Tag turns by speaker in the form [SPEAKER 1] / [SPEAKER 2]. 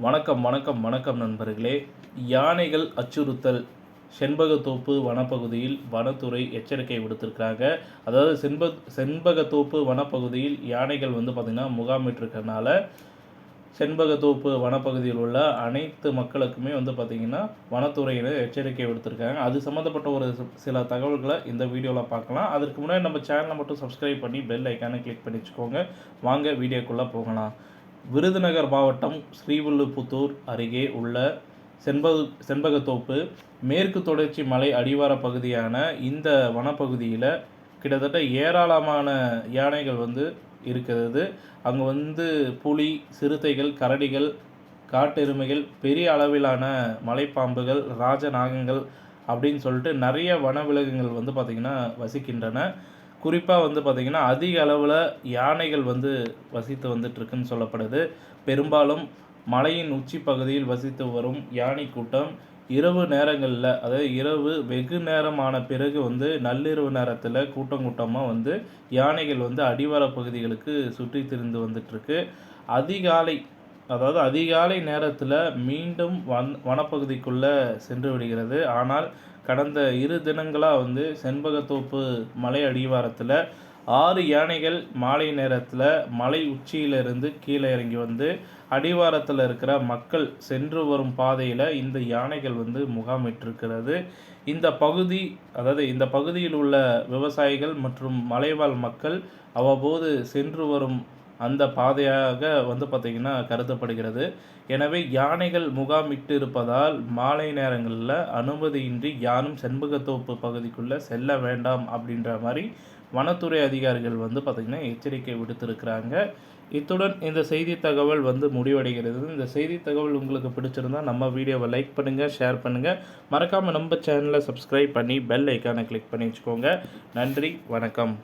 [SPEAKER 1] வணக்கம் நண்பர்களே. யானைகள் அச்சுறுத்தல் செண்பகத்தோப்பு வனப்பகுதியில் வனத்துறை எச்சரிக்கை விடுத்திருக்காங்க. அதாவது செண்பகத்தோப்பு வனப்பகுதியில் யானைகள் பார்த்திங்கன்னா முகாமிட்டிருக்கறனால செண்பகத்தோப்பு வனப்பகுதியில் உள்ள அனைத்து மக்களுக்குமே பார்த்திங்கன்னா வனத்துறையினர் எச்சரிக்கை விடுத்திருக்காங்க. அது சம்மந்தப்பட்ட ஒரு சில தகவல்களை இந்த வீடியோவில் பார்க்கலாம். அதற்கு முன்னாடி நம்ம சேனலை மட்டும் சப்ஸ்கிரைப் பண்ணி பெல் ஐக்கானை கிளிக் பண்ணி வச்சுக்கோங்க. வாங்க வீடியோக்குள்ளே போகலாம். விருதுநகர் மாவட்டம் ஸ்ரீவில்லிபுத்தூர் அருகே உள்ள செண்பகத்தோப்பு மேற்கு தொடர்ச்சி மலை அடிவார பகுதியான இந்த வனப்பகுதியில் கிட்டத்தட்ட ஏராளமான யானைகள் இருக்கிறது. அங்கே புலி, சிறுத்தைகள், கரடிகள், காட்டெருமைகள், பெரிய அளவிலான மலைப்பாம்புகள், ராஜநாகங்கள் அப்படின்னு சொல்லிட்டு நிறைய வனவிலங்குகள் பார்த்திங்கன்னா வசிக்கின்றன. குறிப்பாக பார்த்திங்கன்னா அதிக அளவில் யானைகள் வசித்து வந்துட்டுருக்குன்னு சொல்லப்படுது. பெரும்பாலும் மலையின் உச்சி பகுதியில் வசித்து வரும் யானை கூட்டம் இரவு நேரங்களில், அதாவது இரவு வெகு நேரமான பிறகு நள்ளிரவு நேரத்தில் கூட்டமாக யானைகள் அடிவார பகுதிகளுக்கு சுற்றி திரிந்து வந்துட்டுருக்கு. அதிகாலை நேரத்தில் மீண்டும் வனப்பகுதிக்குள்ளே சென்று விடுகிறது. ஆனால் கடந்த 2 தினங்களாக செண்பகத்தோப்பு மலை அடிவாரத்தில் 6 யானைகள் மாலை நேரத்தில் மலை உச்சியிலிருந்து கீழே இறங்கி அடிவாரத்தில் இருக்கிற மக்கள் சென்று வரும் பாதையில் இந்த யானைகள் முகாமிட்டிருக்கிறது. இந்த பகுதியில் உள்ள விவசாயிகள் மற்றும் மலைவாழ் மக்கள் அவ்வப்போது சென்று வரும் அந்த பாதையாக பார்த்திங்கன்னா கருதப்படுகிறது. எனவே யானைகள் முகாமிட்டு இருப்பதால் மாலை நேரங்களில் அனுமதியின்றி யாரும் செண்பகத்தோப்பு பகுதிக்குள்ளே செல்ல வேண்டாம் அப்படின்ற மாதிரி வனத்துறை அதிகாரிகள் பார்த்திங்கன்னா எச்சரிக்கை விடுத்திருக்கிறாங்க. இத்துடன் இந்த செய்தி தகவல் முடிவடைகிறது. இந்த செய்தி தகவல் உங்களுக்கு பிடிச்சிருந்தால் நம்ம வீடியோவை லைக் பண்ணுங்கள், ஷேர் பண்ணுங்கள். மறக்காமல் நம்ம சேனலை சப்ஸ்கிரைப் பண்ணி பெல் ஐக்கானை கிளிக் பண்ணி வச்சுக்கோங்க. நன்றி, வணக்கம்.